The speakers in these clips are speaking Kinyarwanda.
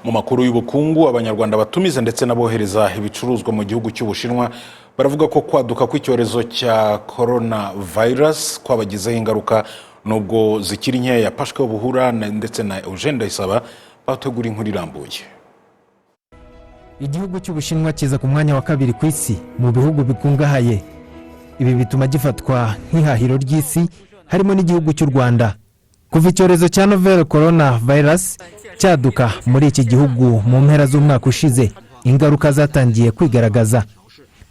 Mu makuru y'ubukungu, abanyarwanda batumiza ndetse nabohereza ibicuruzwa mu gihugu cy'Ubushinwa baravuga ko kwaduka kw'icyorezo cya coronavirus kwabagizeho ingaruka, nubwo zikiri nkeya. Pashka Buhura ndetse na Eugene Ndayisaba bategura inkuru irambuye. Igihugu cy'Ubushinwa kiza ku mwanya wa kabiri ku isi mu bihugu bikungahaye. Ibi bituma gifatwa nk'ihahiro ry'isi, harimo n'igihugu cy'u Rwanda. Kuva icyorezo cya novel coronavirus cyaduka muri iki gihugu mu mpera z'umwaka ushize, ingaruka zatangiye kwigaragaza.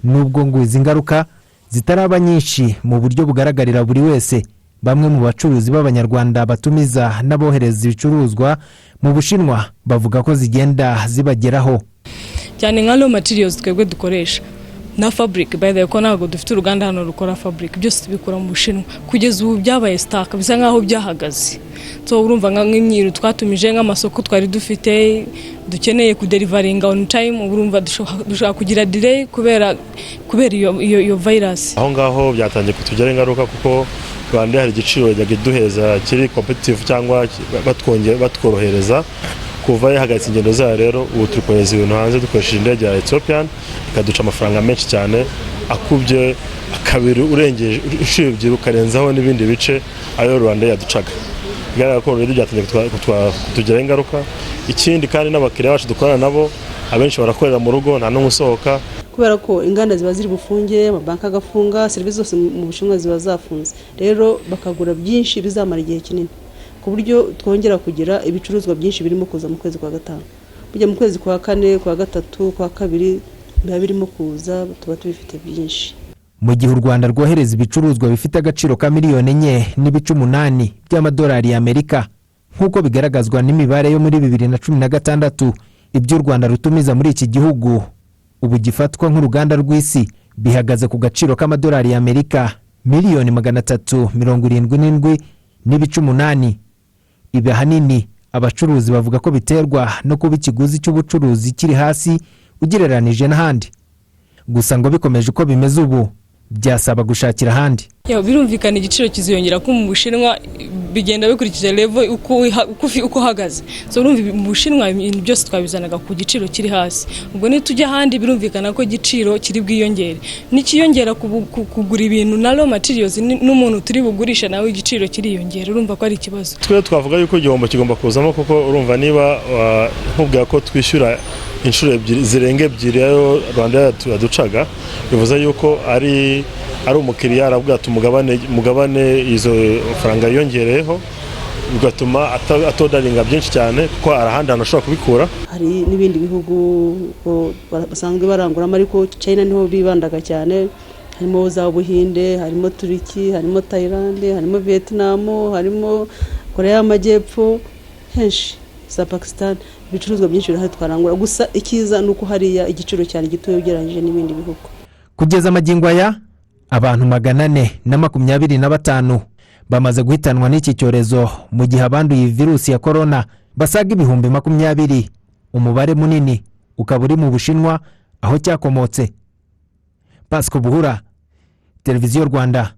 Nubwo ngo izi ngaruka zitaraba nyinshi mu buryo bugaragarira buri wese, bamwe mu bacuruzi b'abanyarwanda batumiza n'abohereza ibicuruzwa mu Bushinwa bavuga ko zigenda zibageraho. Cyane nka raw materials twebwe dukoresha na fabric, by the way, ko ntabwo dufite uruganda hano rukora fabric, byose tubikora mu Bushinwa. Kugeza ubu byabaye stock, bisa nkaho byahagaze. So urumva nk'imyiru twatumije nk'amasoko twari dufite dukeneye kudelivaringa on time, urumva dushaka kugira delay kubera iyo virus. Aho ngaho byatangiye kutugera ingaruka kuko Rwanda hari igiciro yajyaga duheza kiri competitive cyangwa batworohereza. Kuva yahagaritse ingendo zayo rero ubu turi kohereza ibintu hanze dukoresheje indege ya Ethiopian, ikaduca amafaranga menshi cyane akubye akabiri urengeje inshuro ebyiri ukarenzaho n'ibindi bice ayo Rwanda yaducaga. Bigaragara ko rero byatangiye kutugeraho ingaruka. Ikindi kandi n'abakiriya bacu dukorana nabo abenshi barakorera mu rugo, nta n'umwe usohoka kubera ko inganda ziba ziri bufunge, amabanki agafunga, serivisi zose mu Bushinwa ziba zafunze. Rero bakagura byinshi bizamara igihe kinini, ku buryo twongera kugira ibicuruzwa byinshi birimo kuza mu kwezi kwa gatanu. Bijya mu kwezi kwa kane, kwa gatatu, kwa kabiri biba birimo kuza, tuba tubifite byinshi. Mu gihe u Rwanda rwohereza ibicuruzwa bifite agaciro ka miliyoni 4.8 by'amadolari y'Amerika, nk'uko bigaragazwa n'imibare yo muri 2016, ibyo u Rwanda rutumiza muri iki gihugu ubu gifatwa nk'uruganda rw'isi bihagaze ku gaciro k'amadolari y'Amerika miliyoni 377.8. Ibi ahanini abacuruzi bavuga ko biterwa no kuba ikiguzi cy'ubucuruzi kiri hasi ugereranije n'ahandi. Gusa ngo bikomeje uko bimeze ubu byasaba gushakira ahandi. Birumvikana igiciro kiziyongera ko mu Bushinwa bigenda bikurikije level uko hagaze. So urumva mu Bushinwa ibintu byose twabizanaga ku giciro kiri hasi. Ubwo ni tujya ahandi birumvikana ko igiciro kiri bwiyongere. Nikiyongera kugura ibintu na raw materials n'umuntu turi bugurisha nawe igiciro kiriyongera, urumva ko ari ikibazo. Twe twavuga yuko igihombo kigomba kuzamo kuko urumva niba nkubwira ko twishyura inshuro ebyiri zirenga ebyiri ayo Rwanda yaducaga, bivuze yuko ari umukiriya aravuga ati mugabane izo faranga yongereyeho, bigatuma atodaringa byinshi cyane kuko arahandi ashobora kubikura. Hari n'ibindi bihugu basanzwe baranguramo, ariko China niho bibandaga cyane. Harimo za Buhinde, harimo Turiki, harimo Thailand, harimo Vietnam, harimo Korea y'Amajyepfo, henshi za Pakistan. Ibicuruzwa byinshi birahari twarangura, gusa ikiza nuko hariya igiciro cyane gitoye ugereranyije n'ibindi bihugu. Kugeza magingo aya abantu 425 bamaze guhitanwa n'iki cyorezo, mu gihe abanduye virusi ya corona basaga ibihumbi 20. Umubare munini ukaba uri mu Bushinwa aho cyakomotse. Pashka Buhura, Televiziyo Rwanda.